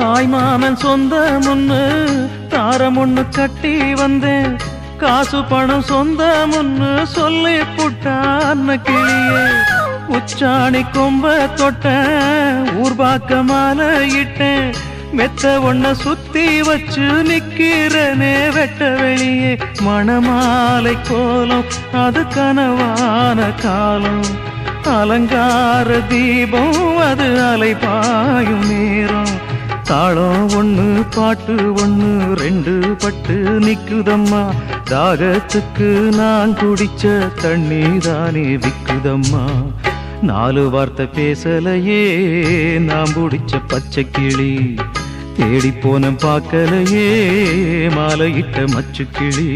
தாய் மாமன் சொந்த முன்னு தாரம் ஒண்ணு கட்டி வந்தேன். காசு பணம் சொந்த முன்னு சொல்லி புட்டான் கிளியே. உச்சாணி கொம்ப தொட்டேன், ஊர்பாக்க மாலை இட்டேன். மெத்த ஒன்ன சுத்தி வச்சு நிக்கிறனே வெட்ட வெளியே. மணமாலை கோலம் அது கனவான காலம். அலங்கார தீபம் அது அலைபாயும் நேரம். தாளம் ஒண்ணு பாட்டு ஒண்ணு ரெண்டு பட்டு நிக்குதம்மா. தாகத்துக்கு நான் குடிச்ச தண்ணி தானே விக்குதம்மா. நாலு வார்த்தை பேசலையே நான் பிடிச்ச பச்சை கிளி. தேடி போன பார்க்கலையே மாலையிட்ட மச்சு கிளி.